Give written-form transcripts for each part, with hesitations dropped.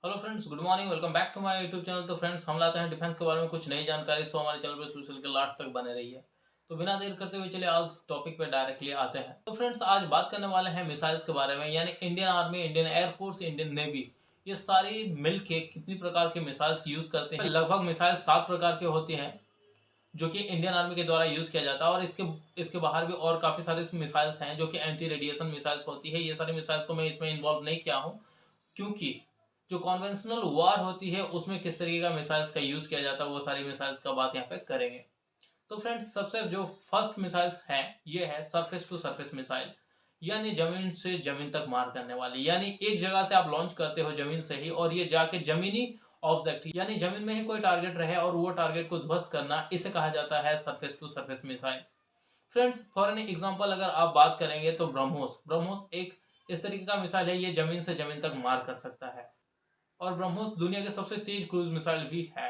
Hello friends, good morning. Welcome back to my YouTube channel. तो friends, हम लाते हैं डिफेंस के बारे में कुछ नई जानकारी, सो हमारे चैनल पे शुरू के लास्ट तक बने रहिए। तो बिना देर करते हुए चलिए आज टॉपिक पे डायरेक्टली आते हैं। तो फ्रेंड्स, आज बात करने वाले हैं मिसाइल्स के बारे में, यानी Indian army, Indian air force, Indian navy, ये सारी मिलके कितनी प्रकार के मिसाइल्स यूज करते हैं। लगभग मिसाइल 7 प्रकार के होती हैं जो कि इंडियन आर्मी के द्वारा यूज किया जाता है। और इसके बाहर भी और काफी सारे मिसाइल्स हैं जो कि एंटी रेडिएशन मिसाइल्स होती है। ये सारी मिसाइल्स को मैं इसमें इन्वॉल्व नहीं किया हूँ, क्योंकि जो कॉन्वेंशनल वार होती है उसमें किस तरीके का मिसाइल्स का यूज किया जाता है, वो सारी मिसाइल्स का बात यहाँ पे करेंगे। तो फ्रेंड्स, सबसे जो फर्स्ट मिसाइल्स है ये है सरफेस टू सरफेस मिसाइल, यानी जमीन से जमीन तक मार करने वाली। यानी एक जगह से आप लॉन्च करते हो जमीन से ही, और ये जाके जमीनी ऑब्जेक्ट यानी जमीन में ही कोई टारगेट रहे और वो टारगेट को ध्वस्त करना, इसे कहा जाता है surface to surface missile. Friends, for an example अगर आप बात करेंगे तो ब्रह्मोस ब्रह्मोस एक इस तरीके का मिसाइल है, ये जमीन से जमीन तक मार कर सकता है। और ब्रह्मोस दुनिया के सबसे तेज क्रूज मिसाइल भी है।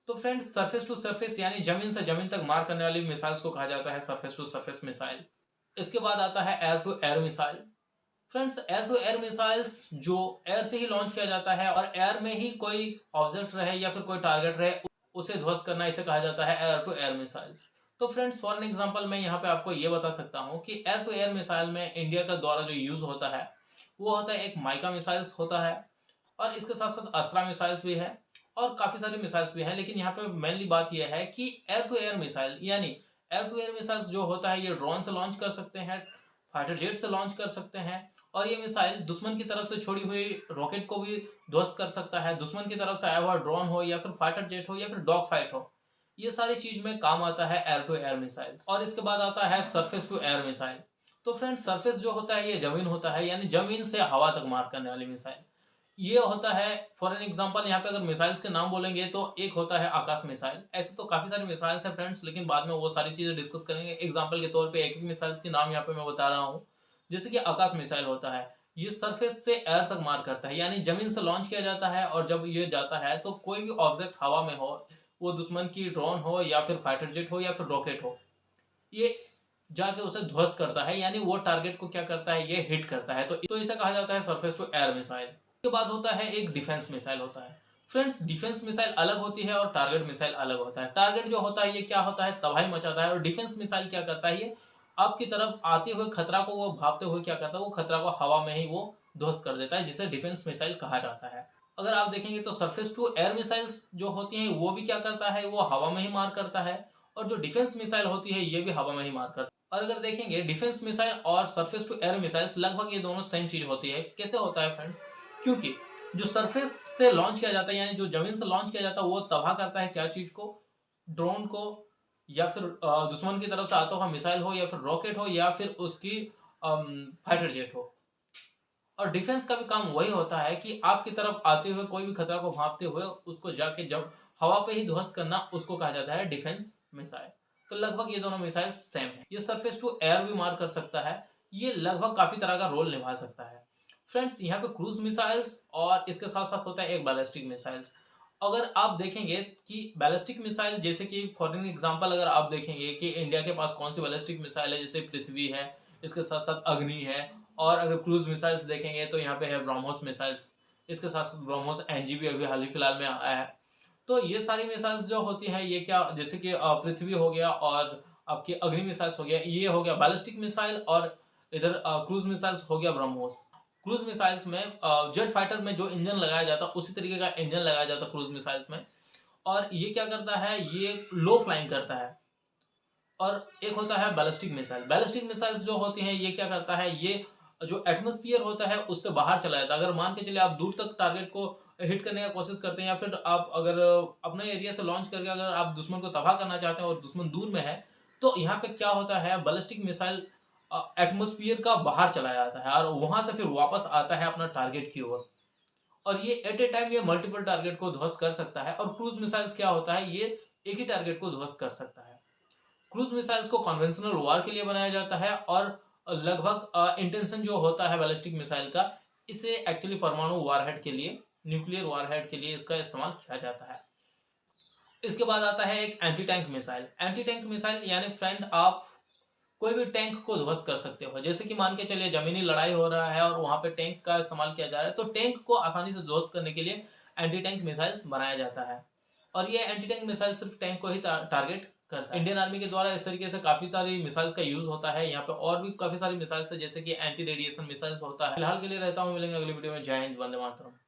तो फ्रेंड्स, सरफेस टू सरफेस यानी जमीन से जमीन तक मार करने वाली मिसाइल्स को कहा जाता है सरफेस टू सरफेस मिसाइल। इसके बाद आता है air to air missile. Friends, air to air missiles जो एयर से ही लॉन्च किया जाता है और एयर में ही कोई ऑब्जेक्ट रहे या फिर कोई टारगेट रहे उसे ध्वस्त करना, इसे कहा जाता है एयर टू एयर मिसाइल्स। तो फ्रेंड्स, फॉर एन एग्जांपल मैं यहाँ पे आपको ये बता सकता हूँ कि एयर टू एयर मिसाइल में इंडिया का द्वारा जो यूज होता है वो होता है एक माइका मिसाइल्स होता है, और इसके साथ साथ अस्त्रा मिसाइल्स भी है और काफी सारी मिसाइल्स भी हैं। लेकिन यहाँ पे मेनली बात यह है कि एयर टू एयर मिसाइल यानी एयर टू एयर मिसाइल्स जो होता है ये ड्रोन से लॉन्च कर सकते हैं, फाइटर जेट से लॉन्च कर सकते हैं, और ये मिसाइल दुश्मन की तरफ से छोड़ी हुई रॉकेट को भी ध्वस्त कर सकता है। दुश्मन की तरफ से आया हुआ ड्रोन हो या फिर फाइटर जेट हो या फिर डॉग फाइट हो, ये सारी चीज में काम आता है एयर टू एयर मिसाइल्स। और इसके बाद आता है सरफेस टू एयर मिसाइल। तो फ्रेंड्स, सरफेस जो होता है ये जमीन होता है, यानी जमीन से हवा तक मार करने वाली मिसाइल ये होता है। फॉर एन एग्जांपल यहाँ पे अगर मिसाइल्स के नाम बोलेंगे तो एक होता है आकाश मिसाइल। ऐसे तो काफी सारी मिसाइल्स हैं फ्रेंड्स, लेकिन बाद में वो सारी चीजें डिस्कस करेंगे। एग्जांपल के तौर पे एक एक मिसाइल्स के नाम यहाँ पे मैं बता रहा हूँ। जैसे कि आकाश मिसाइल होता है, ये सरफेस से एयर तक मार करता है, यानी जमीन से लॉन्च किया जाता है और जब ये जाता है तो कोई भी ऑब्जेक्ट हवा में हो, वो दुश्मन की ड्रोन हो या फिर फाइटर जेट हो या फिर रॉकेट हो, ये जाके उसे ध्वस्त करता है, यानी वो टारगेट को क्या करता है, ये हिट करता है। तो इसे कहा जाता है सरफेस टू एयर मिसाइल। उसके बाद होता है एक डिफेंस मिसाइल होता है। फ्रेंड्स, डिफेंस मिसाइल अलग होती है और टारगेट मिसाइल अलग होता है। टारगेट जो होता है ये क्या होता है, तबाही मचाता है, और डिफेंस मिसाइल क्या करता है, ये आपकी तरफ आते हुए खतरा को वो भागते हुए क्या करता है, वो खतरा को हवा में ही वो ध्वस्त कर देता है, जिसे डिफेंस मिसाइल कहा जाता है। अगर आप देखेंगे तो सरफेस टू एयर मिसाइल्स जो होती हैं वो भी क्या करता है, वो हवा में ही मार करता है, और जो डिफेंस मिसाइल होती है ये भी हवा में ही मार करता है। और अगर देखेंगे डिफेंस मिसाइल और सरफेस टू एयर मिसाइल्स, लगभग ये दोनों सेम चीज होती है। कैसे होता है फ्रेंड्स, क्योंकि जो सरफेस से लॉन्च किया जाता है यानी जो जमीन से लॉन्च किया जाता है वो तबाह करता है क्या चीज को, ड्रोन को, या फिर दुश्मन की तरफ से आता हुआ मिसाइल हो या फिर रॉकेट हो या फिर उसकी फाइटर जेट हो। और डिफेंस का भी काम वही होता है कि आपकी तरफ आते हुए कोई भी खतरा को भांपते हुए उसको जाके जब हवा पे ही ध्वस्त करना, उसको कहा जाता है डिफेंस मिसाइल। तो लगभग ये दोनों मिसाइल सेम है। ये सरफेस टू एयर भी मार कर सकता है, ये लगभग काफी तरह का रोल निभा सकता है। फ्रेंड्स, यहाँ पे क्रूज मिसाइल्स और इसके साथ साथ होता है एक बैलिस्टिक मिसाइल्स। अगर आप देखेंगे कि बैलिस्टिक मिसाइल, जैसे कि फॉर एग्जांपल अगर आप देखेंगे कि इंडिया के पास कौन सी बैलिस्टिक मिसाइल है, जैसे पृथ्वी है, इसके साथ साथ अग्नि है, और अगर क्रूज मिसाइल्स देखेंगे तो यहाँ पे है ब्रह्मोस मिसाइल्स, इसके साथ साथ ब्रह्मोस एनजी भी अभी हाल ही फिलहाल में आया है। तो ये सारी मिसाइल्स जो होती है ये क्या, जैसे कि पृथ्वी हो गया और आपकी अग्नि मिसाइल्स हो गया, ये हो गया बैलिस्टिक मिसाइल, और इधर क्रूज मिसाइल्स हो गया ब्रह्मोस। क्रूज मिसाइल्स में जेट फाइटर में जो इंजन लगाया जाता है उसी तरीके का इंजन लगाया जाता है क्रूज मिसाइल्स में, और ये क्या करता है, ये लो फ्लाइंग करता है। और एक होता है बैलिस्टिक मिसाइल। बैलिस्टिक मिसाइल्स जो होती हैं ये क्या करता है, ये जो एटमॉस्फेयर होता है उससे बाहर चला जाता है। अगर मान के चलिए आप दूर तक टारगेट को हिट करने का कोशिश करते हैं, या फिर आप अगर अपने एरिया से लॉन्च करके अगर आप दुश्मन को तबाह करना चाहते हैं और दुश्मन दूर में है, तो यहाँ पे क्या होता है, बैलिस्टिक मिसाइल एटमॉस्फेयर का बाहर चला जाता है और वहां से फिर वापस आता है अपना टारगेट की ओर, और ये एट ए टाइम ये मल्टीपल टारगेट को ध्वस्त कर सकता है। और क्रूज मिसाइल्स क्या होता है, ये एक ही टारगेट को ध्वस्त कर सकता है। क्रूज मिसाइल्स को कन्वेंशनल वार के लिए बनाया जाता है, और लगभग इंटेंशन जो होता है बैलिस्टिक मिसाइल का, इसे एक्चुअली परमाणु वारहेड के लिए, न्यूक्लियर वारहेड के लिए इसका इस्तेमाल किया जाता है। इसके बाद आता है एक anti tank missile. Anti tank missile यानी फ्रेंड आप कोई भी टैंक को ध्वस्त कर सकते हो। जैसे कि मान के चलिए जमीनी लड़ाई हो रहा है और वहां पे टैंक का इस्तेमाल किया जा रहा है, तो टैंक को आसानी से ध्वस्त करने के लिए एंटी टैंक मिसाइल्स बनाया जाता है। और ये एंटी टैंक मिसाइल सिर्फ टैंक को ही टारगेट करता है। इंडियन आर्मी के द्वारा इस तरीके से काफी सारी मिसाइल्स का यूज होता है। यहाँ पे और भी काफी सारी मिसाइल्स है, जैसे कि एंटी रेडिएशन मिसाइल्स होता है। फिलहाल के लिए रहता हूँ, मिलेंगे अगली वीडियो में। जय हिंद, वंदे मातरम।